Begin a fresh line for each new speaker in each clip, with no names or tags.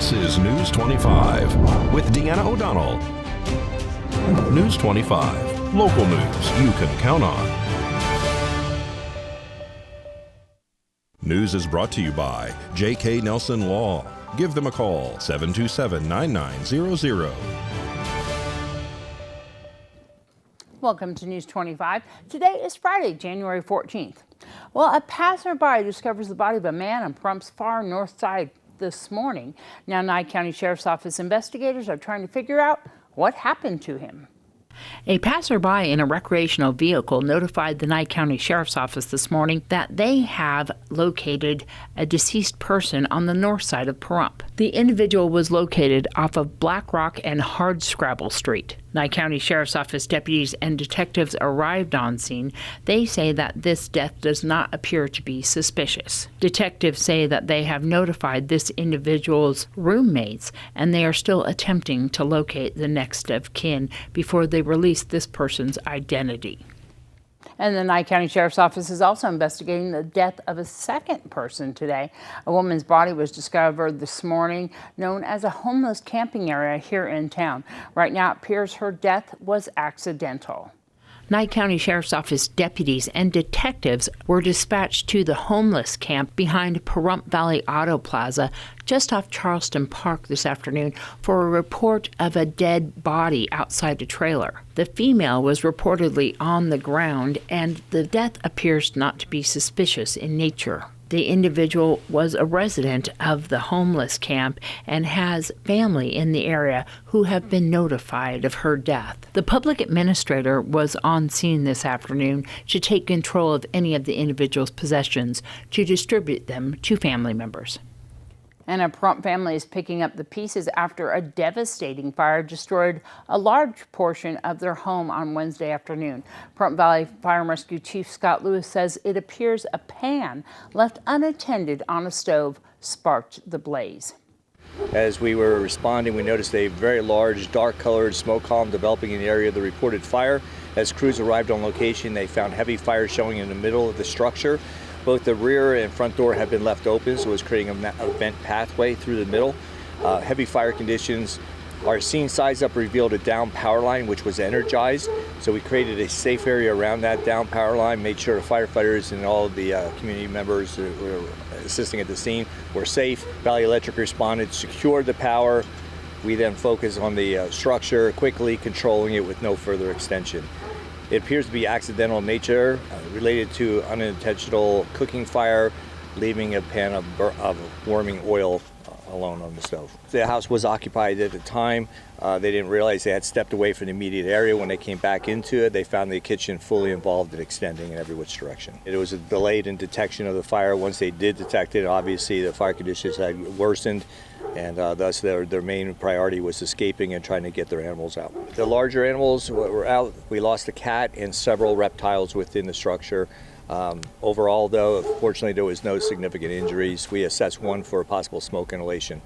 This is News 25 with Deanna O'Donnell. News 25, local news you can count on. News is brought to you by J.K. Nelson Law. Give them a call, 727-9900.
Welcome to News 25. Today is Friday, January 14th. Well, a passerby discovers the body of a man on Pahrumph's far north side this morning. Now, Nye County Sheriff's Office investigators are trying to figure out what happened to him. A passerby in a recreational vehicle notified the Nye County Sheriff's Office this morning that they have located a deceased person on the north side of Pahrump. The individual was located off of Black Rock and Hardscrabble Street. Nye County Sheriff's Office deputies and detectives arrived on scene. They say that this death does not appear to be suspicious. Detectives say that they have notified this individual's roommates, and they are still attempting to locate the next of kin before they release this person's identity. And the Nye County Sheriff's Office is also investigating the death of a second person today. A woman's body was discovered this morning, known as a homeless camping area here in town. Right now, it appears her death was accidental. Nye County Sheriff's Office deputies and detectives were dispatched to the homeless camp behind Pahrump Valley Auto Plaza just off Charleston Park this afternoon for a report of a dead body outside a trailer. The female was reportedly on the ground, and the death appears not to be suspicious in nature. The individual was a resident of the homeless camp and has family in the area who have been notified of her death. The public administrator was on scene this afternoon to take control of any of the individual's possessions to distribute them to family members. And a Pahrump family is picking up the pieces after a devastating fire destroyed a large portion of their home on Wednesday afternoon. Pahrump Valley Fire and Rescue Chief Scott Lewis says it appears a pan left unattended on a stove sparked the blaze.
As we were responding, we noticed a very large dark-colored smoke column developing in the area of the reported fire. As crews arrived on location, they found heavy fire showing in the middle of the structure. Both the rear and front door have been left open, so it was creating a vent pathway through the middle. Heavy fire conditions. Our scene size up revealed a down power line which was energized, so we created a safe area around that down power line, made sure the firefighters and all of the community members who were assisting at the scene were safe. Valley Electric responded, secured the power. We then focused on the structure, quickly controlling it with no further extension. It appears to be accidental in nature, related to unintentional cooking fire, leaving a pan of warming oil alone on the stove. The house was occupied at the time. They didn't realize they had stepped away from the immediate area. When they came back into it, they found the kitchen fully involved in extending in every which direction. It was delayed in detection of the fire. Once they did detect it, obviously the fire conditions had worsened, and thus their main priority was escaping and trying to get their animals out. The larger animals were out. We lost a cat and several reptiles within the structure. Overall, though, fortunately, there was no significant injuries. We assessed one for possible smoke inhalation.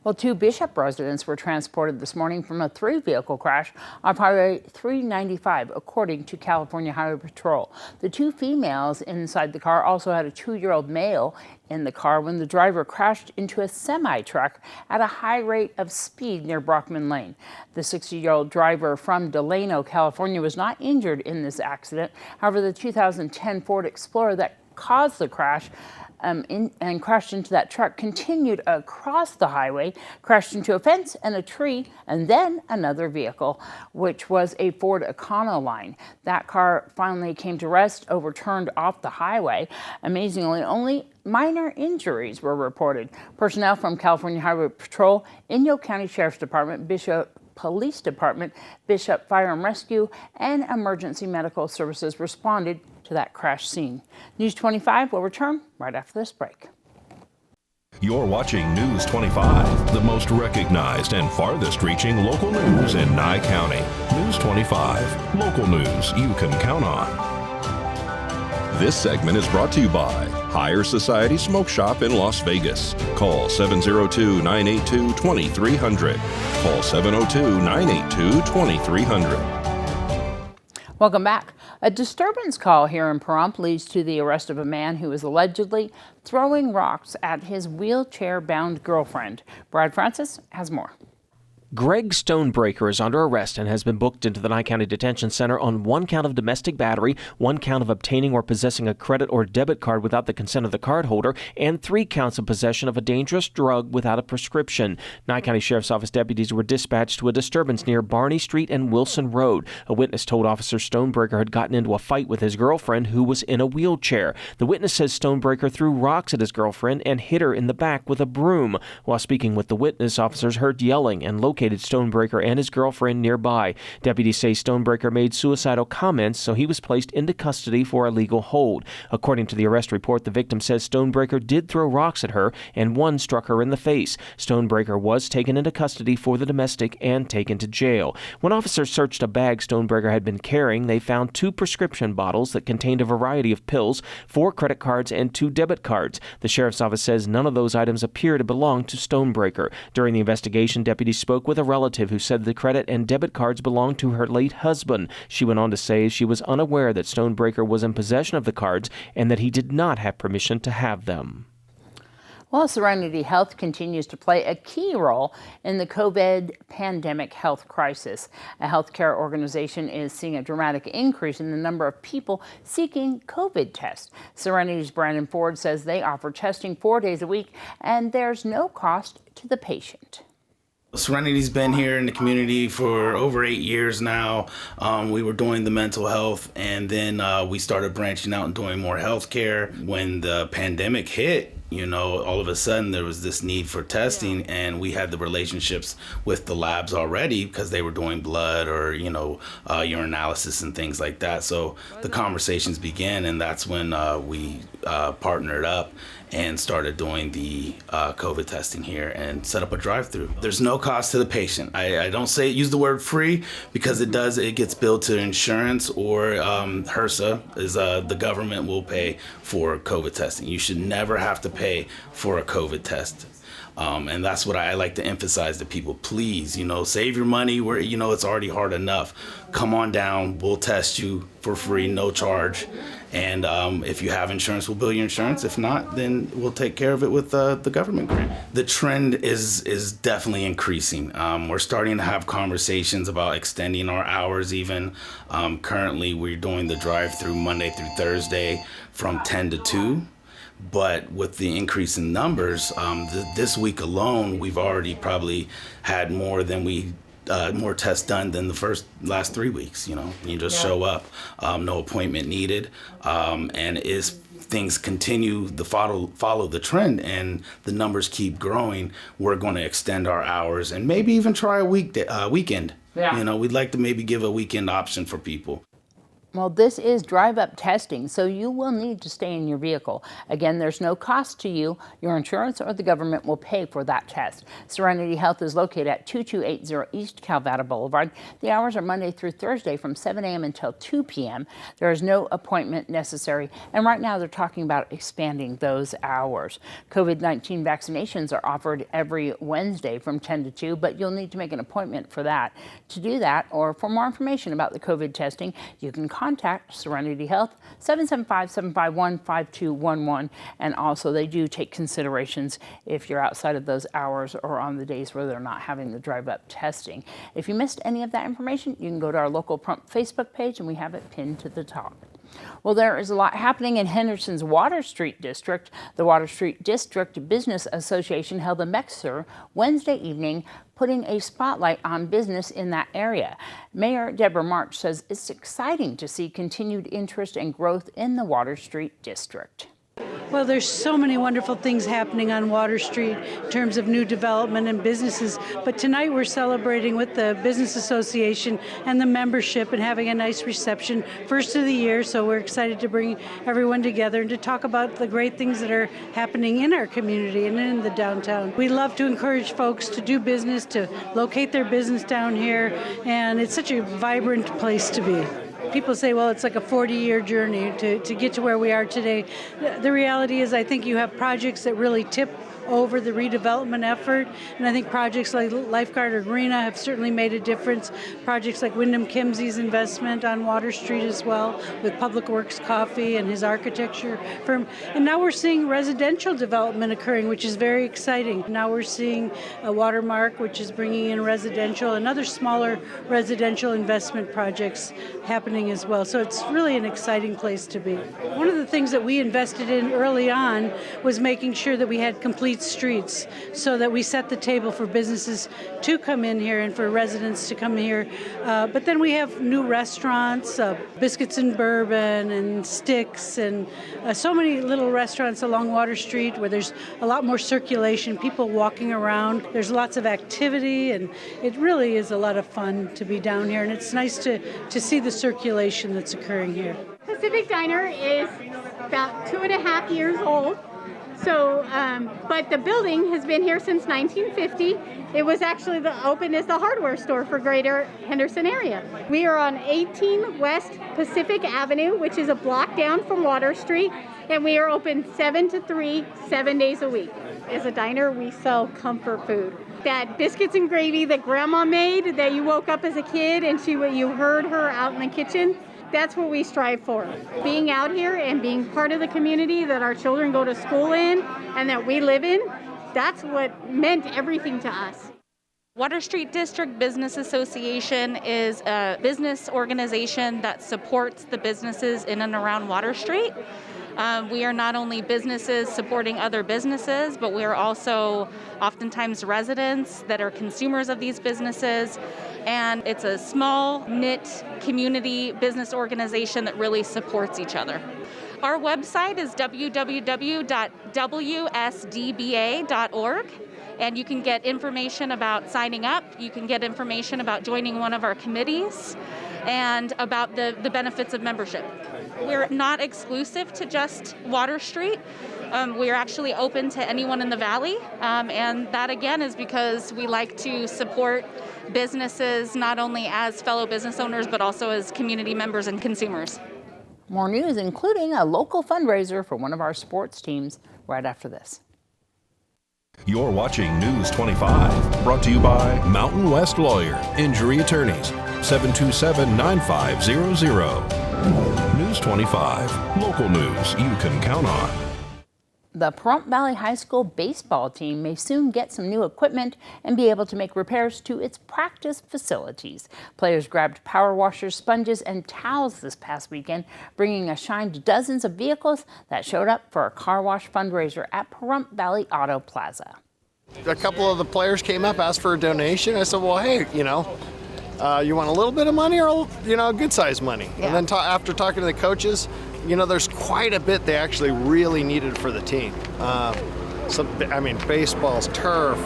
Well, 2 Bishop residents were transported this morning from a 3-vehicle crash on Highway 395, according to California Highway Patrol. The 2 females inside the car also had a 2-year-old male in the car when the driver crashed into a semi-truck at a high rate of speed near Brockman Lane. The 60-year-old driver from Delano, California, was not injured in this accident. However, the 2010 Ford Explorer that caused the crash and crashed into that truck continued across the highway, crashed into a fence and a tree, and then another vehicle, which was a Ford Econoline. That car finally came to rest, overturned off the highway. Amazingly, only minor injuries were reported. Personnel from California Highway Patrol, Inyo County Sheriff's Department, Bishop Police Department, Bishop Fire and Rescue, and Emergency Medical Services responded to that crash scene. News 25 will return right after this break.
You're watching News 25, the most recognized and farthest reaching local news in Nye County. News 25, local news you can count on. This segment is brought to you by Higher Society Smoke Shop in Las Vegas. Call 702-982-2300. Call 702-982-2300.
Welcome back. A disturbance call here in Pahrump leads to the arrest of a man who is allegedly throwing rocks at his wheelchair-bound girlfriend. Brad Francis has more.
Greg Stonebreaker is under arrest and has been booked into the Nye County Detention Center on 1 count of domestic battery, 1 count of obtaining or possessing a credit or debit card without the consent of the cardholder, and 3 counts of possession of a dangerous drug without a prescription. Nye County Sheriff's Office deputies were dispatched to a disturbance near Barney Street and Wilson Road. A witness told officers Stonebreaker had gotten into a fight with his girlfriend, who was in a wheelchair. The witness says Stonebreaker threw rocks at his girlfriend and hit her in the back with a broom. While speaking with the witness, officers heard yelling and located Stonebreaker and his girlfriend nearby. Deputies say Stonebreaker made suicidal comments, so he was placed into custody for a legal hold. According to the arrest report, the victim says Stonebreaker did throw rocks at her and one struck her in the face. Stonebreaker was taken into custody for the domestic and taken to jail. When officers searched a bag Stonebreaker had been carrying, they found 2 prescription bottles that contained a variety of pills, 4 credit cards, and 2 debit cards. The sheriff's office says none of those items appear to belong to Stonebreaker. During the investigation, deputies spoke with a relative who said the credit and debit cards belonged to her late husband. She went on to say she was unaware that Stonebreaker was in possession of the cards and that he did not have permission to have them.
Well, Serenity Health continues to play a key role in the COVID pandemic health crisis. A healthcare organization is seeing a dramatic increase in the number of people seeking COVID tests. Serenity's Brandon Ford says they offer testing 4 days a week, and there's no cost to the patient.
Serenity's been here in the community for over 8 years now. We were doing the mental health, and then we started branching out and doing more healthcare. When the pandemic hit, all of a sudden there was this need for testing, and we had the relationships with the labs already because they were doing blood or, urinalysis and things like that. So the conversations began, and that's when we partnered up and started doing the COVID testing here and set up a drive-through. There's no cost to the patient. I don't use the word free because it gets billed to insurance or HRSA, is the government will pay for COVID testing. You should never have to pay for a COVID test. And that's what I like to emphasize to people. Please, save your money where, it's already hard enough. Come on down, we'll test you for free, no charge. And if you have insurance, we'll bill your insurance. If not, then we'll take care of it with the government grant. The trend is definitely increasing. We're starting to have conversations about extending our hours even. Currently, we're doing the drive-through Monday through Thursday from 10 to 2. But with the increase in numbers, this week alone, we've already probably had more tests done than the last 3 weeks. You just show up, no appointment needed, and as things continue to follow the trend and the numbers keep growing, we're going to extend our hours and maybe even try a weekend. Yeah. We'd like to maybe give a weekend option for people.
Well, this is drive-up testing, so you will need to stay in your vehicle. Again, there's no cost to you. Your insurance or the government will pay for that test. Serenity Health is located at 2280 East Calvada Boulevard. The hours are Monday through Thursday from 7 a.m. until 2 p.m. There is no appointment necessary, and right now they're talking about expanding those hours. COVID-19 vaccinations are offered every Wednesday from 10 to 2, but you'll need to make an appointment for that. To do that, or for more information about the COVID testing, you can contact Serenity Health, 775-751-5211. And also they do take considerations if you're outside of those hours or on the days where they're not having the drive-up testing. If you missed any of that information, you can go to our local Pahrump Facebook page and we have it pinned to the top. Well, there is a lot happening in Henderson's Water Street District. The Water Street District Business Association held a mixer Wednesday evening, putting a spotlight on business in that area. Mayor Deborah March says it's exciting to see continued interest and growth in the Water Street District.
Well, there's so many wonderful things happening on Water Street in terms of new development and businesses. But tonight we're celebrating with the Business Association and the membership and having a nice reception, first of the year. So we're excited to bring everyone together and to talk about the great things that are happening in our community and in the downtown. We love to encourage folks to do business, to locate their business down here, and it's such a vibrant place to be. People say, well, it's like a 40-year journey to get to where we are today. The reality is I think you have projects that really tip over the redevelopment effort. And I think projects like Lifeguard Arena have certainly made a difference. Projects like Wyndham Kimsey's investment on Water Street as well, with Public Works Coffee and his architecture firm. And now we're seeing residential development occurring, which is very exciting. Now we're seeing a Watermark, which is bringing in residential and other smaller residential investment projects happening as well. So it's really an exciting place to be. One of the things that we invested in early on was making sure that we had complete streets so that we set the table for businesses to come in here and for residents to come here. But then we have new restaurants, Biscuits and Bourbon and Sticks, and so many little restaurants along Water Street where there's a lot more circulation, people walking around. There's lots of activity, and it really is a lot of fun to be down here, and it's nice to see the circulation that's occurring here.
Pacific Diner is about 2.5 years old. So, but the building has been here since 1950. It was actually opened as the hardware store for Greater Henderson area. We are on 18 West Pacific Avenue, which is a block down from Water Street, and we are open 7 to 3, 7 days a week. As a diner, we sell comfort food. That biscuits and gravy that Grandma made, that you woke up as a kid and you heard her out in the kitchen, that's what we strive for. Being out here and being part of the community that our children go to school in and that we live in, that's what meant everything to us.
Water Street District Business Association is a business organization that supports the businesses in and around Water Street. We are not only businesses supporting other businesses, but we are also oftentimes residents that are consumers of these businesses. And it's a small, knit community business organization that really supports each other. Our website is www.wsdba.org. And you can get information about signing up. You can get information about joining one of our committees and about the benefits of membership. We're not exclusive to just Water Street. We're actually open to anyone in the valley. And that, again, is because we like to support businesses not only as fellow business owners, but also as community members and consumers.
More news, including a local fundraiser for one of our sports teams, right after this.
You're watching News 25, brought to you by Mountain West Lawyer, Injury Attorneys, 727-9500. News 25, local news you can count on.
The Pahrump Valley High School baseball team may soon get some new equipment and be able to make repairs to its practice facilities. Players grabbed power washers, sponges, and towels this past weekend, bringing a shine to dozens of vehicles that showed up for a car wash fundraiser at Pahrump Valley Auto Plaza.
A couple of the players came up, asked for a donation. I said, well, hey, you want a little bit of money or, good size money? Yeah. And then after talking to the coaches, there's quite a bit they actually really needed for the team. Baseballs, turf,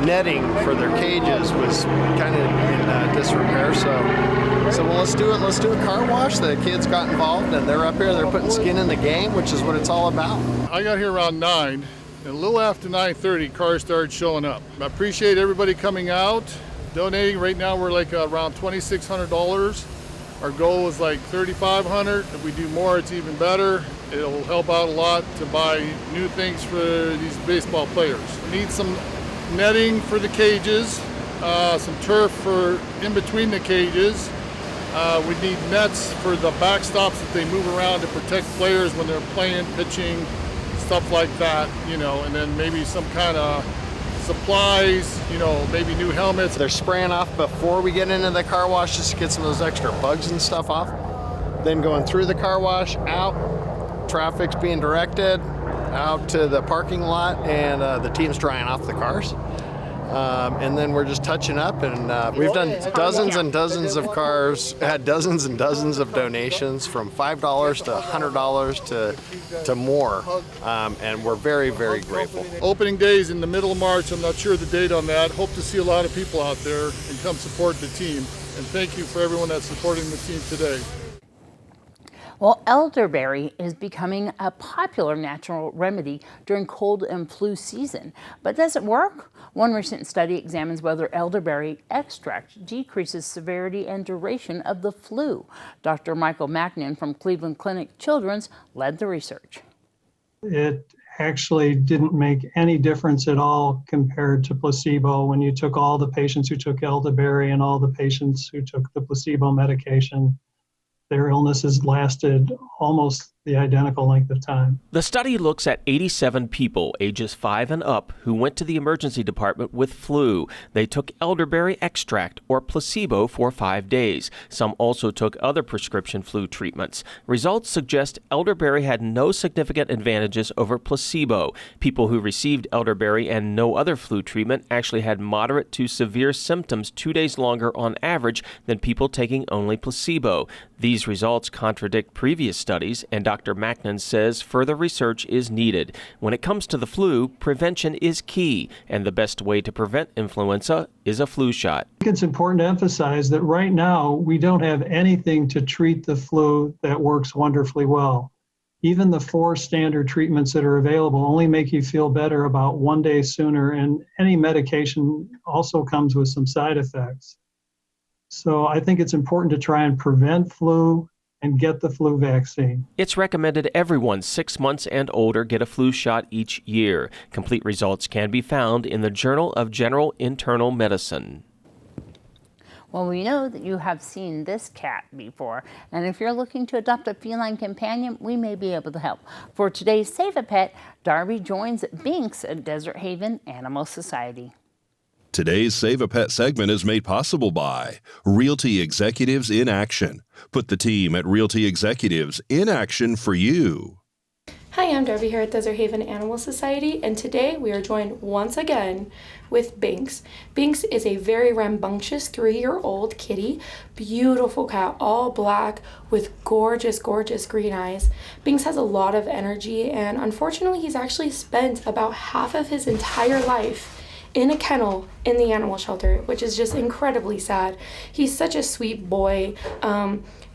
netting for their cages was kind of in disrepair. So well, let's do it. Let's do a car wash. The kids got involved, and they're up here. They're putting skin in the game, which is what it's all about.
I got here around 9, and a little after 9:30, cars started showing up. I appreciate everybody coming out, donating. Right now, we're like around $2,600. Our goal is like $3,500. If we do more, it's even better. It'll help out a lot to buy new things for these baseball players. We need some netting for the cages, some turf for in between the cages. We need nets for the backstops that they move around to protect players when they're playing, pitching, stuff like that, and then maybe some kind of supplies, maybe new helmets.
They're spraying off before we get into the car wash just to get some of those extra bugs and stuff off. Then going through the car wash, out, traffic's being directed out to the parking lot, and the team's drying off the cars. And then we're just touching up, and we've done dozens and dozens of cars, had dozens and dozens of donations from $5 to $100 to more, and we're very, very grateful.
Opening day is in the middle of March. I'm not sure the date on that. Hope to see a lot of people out there and come support the team. And thank you for everyone that's supporting the team today.
Well, elderberry is becoming a popular natural remedy during cold and flu season. But does it work? One recent study examines whether elderberry extract decreases severity and duration of the flu. Dr. Michael Mackin from Cleveland Clinic Children's led the research.
It actually didn't make any difference at all compared to placebo. When you took all the patients who took elderberry and all the patients who took the placebo medication, their illnesses lasted almost the identical length of time.
The study looks at 87 people ages 5 and up who went to the emergency department with flu. They took elderberry extract or placebo for 5 days. Some also took other prescription flu treatments. Results suggest elderberry had no significant advantages over placebo. People who received elderberry and no other flu treatment actually had moderate to severe symptoms 2 days longer on average than people taking only placebo. These results contradict previous studies, and Dr. Macnan says further research is needed. When it comes to the flu, prevention is key, and the best way to prevent influenza is a flu shot.
I think it's important to emphasize that right now we don't have anything to treat the flu that works wonderfully well. Even the 4 standard treatments that are available only make you feel better about 1 day sooner, and any medication also comes with some side effects. So I think it's important to try and prevent flu and get the flu vaccine.
It's recommended everyone 6 months and older get a flu shot each year. Complete results can be found in the Journal of General Internal Medicine.
Well, we know that you have seen this cat before, and if you're looking to adopt a feline companion, we may be able to help. For today's Save a Pet, Darby joins Binks at Desert Haven Animal Society.
Today's Save a Pet segment is made possible by Realty Executives in Action. Put the team at Realty Executives in action for you.
Hi, I'm Darby here at Desert Haven Animal Society, and today we are joined once again with Binks. Binks is a very rambunctious 3-year-old kitty, beautiful cat, all black with gorgeous, gorgeous green eyes. Binks has a lot of energy, and unfortunately he's actually spent about half of his entire life in a kennel in the animal shelter, which is just incredibly sad. He's such a sweet boy,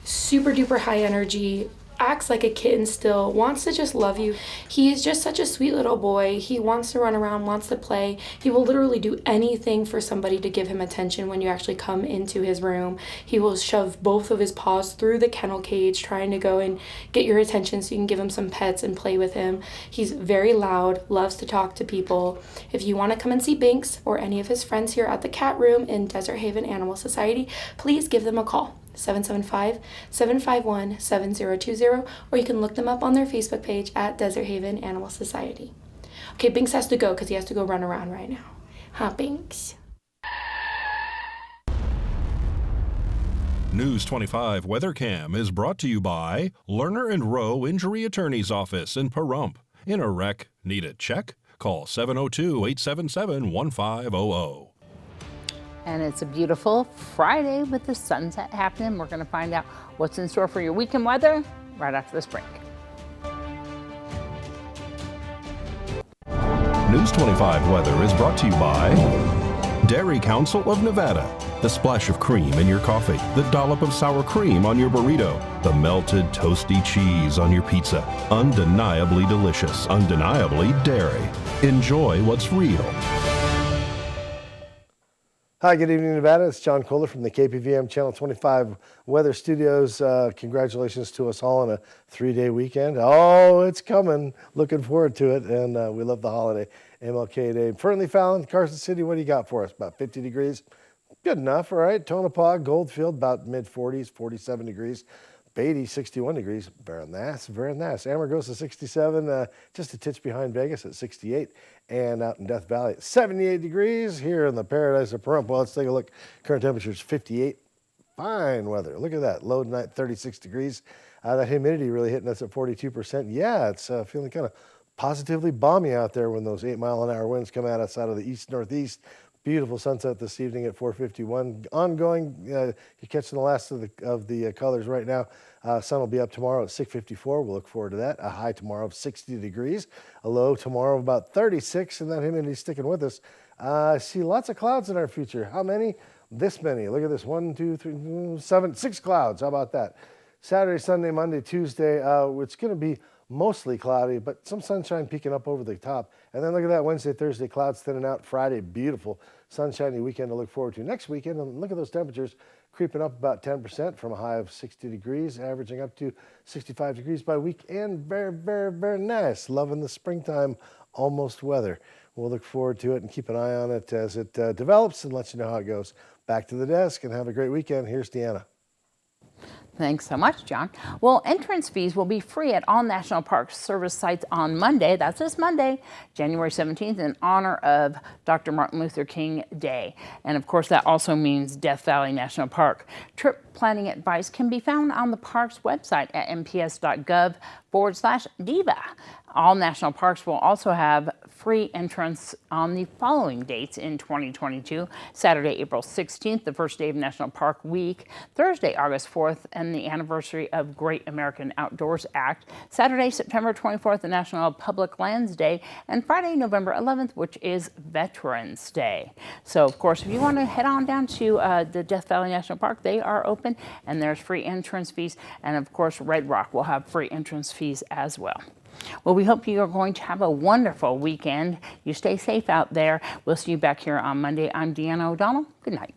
super duper high energy, acts like a kitten still, wants to just love you. He is just such a sweet little boy. He wants to run around, wants to play. He will literally do anything for somebody to give him attention when you actually come into his room. He will shove both of his paws through the kennel cage trying to go and get your attention so you can give him some pets and play with him. He's very loud, loves to talk to people. If you want to come and see Binks or any of his friends here at the cat room in Desert Haven Animal Society, please give them a call. 775-751-7020, or you can look them up on their Facebook page at Desert Haven Animal Society. Okay, Binks has to go because he has to go run around right now. Huh, Binks?
News 25 Weather Cam is brought to you by Lerner and Rowe Injury Attorney's Office in Pahrump. In a wreck, need a check? Call 702-877-1500.
And it's a beautiful Friday with the sunset happening. We're going to find out what's in store for your weekend weather right after this break.
News 25 weather is brought to you by Dairy Council of Nevada. The splash of cream in your coffee, the dollop of sour cream on your burrito, the melted toasty cheese on your pizza. Undeniably delicious, undeniably dairy. Enjoy what's real.
Hi, good evening, Nevada. It's John Kohler from the KPVM Channel 25 Weather Studios. Congratulations to us all on a 3-day weekend. Oh, it's coming. Looking forward to it, and we love the holiday, MLK Day. Fernley Fallon, Carson City, what do you got for us? About 50 degrees? Good enough, all right. Tonopah, Goldfield, about mid-40s, 47 degrees. Beatty, 61 degrees. Very nice, very nice. Amargosa, 67, just a titch behind Vegas at 68. And out in Death Valley at 78 degrees. Here in the paradise of Pahrump, well, let's take a look. Current temperature is 58. Fine weather. Look at that. Low tonight, 36 degrees. That humidity really hitting us at 42%. Yeah, it's feeling kind of positively balmy out there when those 8-mile-an-hour winds come at us out of the east-northeast. Beautiful sunset this evening at 4:51. Ongoing, you're catching the last of the colors right now. Sun will be up tomorrow at 6:54. We'll look forward to that. A high tomorrow of 60 degrees. A low tomorrow of about 36, and that humidity sticking with us. I see lots of clouds in our future. How many? This many. Look at this. 1, 2, 3, 7, 6 clouds. How about that? Saturday, Sunday, Monday, Tuesday. It's going to be mostly cloudy, but some sunshine peeking up over the top. And then look at that, Wednesday, Thursday, clouds thinning out. Friday, beautiful, sunshiny weekend to look forward to. Next weekend, and look at those temperatures creeping up about 10% from a high of 60 degrees, averaging up to 65 degrees by weekend. Very, very, very nice. Loving the springtime almost weather. We'll look forward to it and keep an eye on it as it develops and let you know how it goes. Back to the desk and have a great weekend. Here's Deanna.
Thanks so much, John. Well, entrance fees will be free at all National Park Service sites on Monday. That's this Monday, January 17th, in honor of Dr. Martin Luther King Day. And of course, that also means Death Valley National Park. Trip planning advice can be found on the park's website at nps.gov/diva. All national parks will also have free entrance on the following dates in 2022. Saturday, April 16th, the first day of National Park Week. Thursday, August 4th, and the anniversary of Great American Outdoors Act. Saturday, September 24th, the National Public Lands Day. And Friday, November 11th, which is Veterans Day. So, of course, if you want to head on down to the Death Valley National Park, they are open and there's free entrance fees. And, of course, Red Rock will have free entrance fees as well. Well, we hope you are going to have a wonderful weekend. You stay safe out there. We'll see you back here on Monday. I'm Deanna O'Donnell. Good night.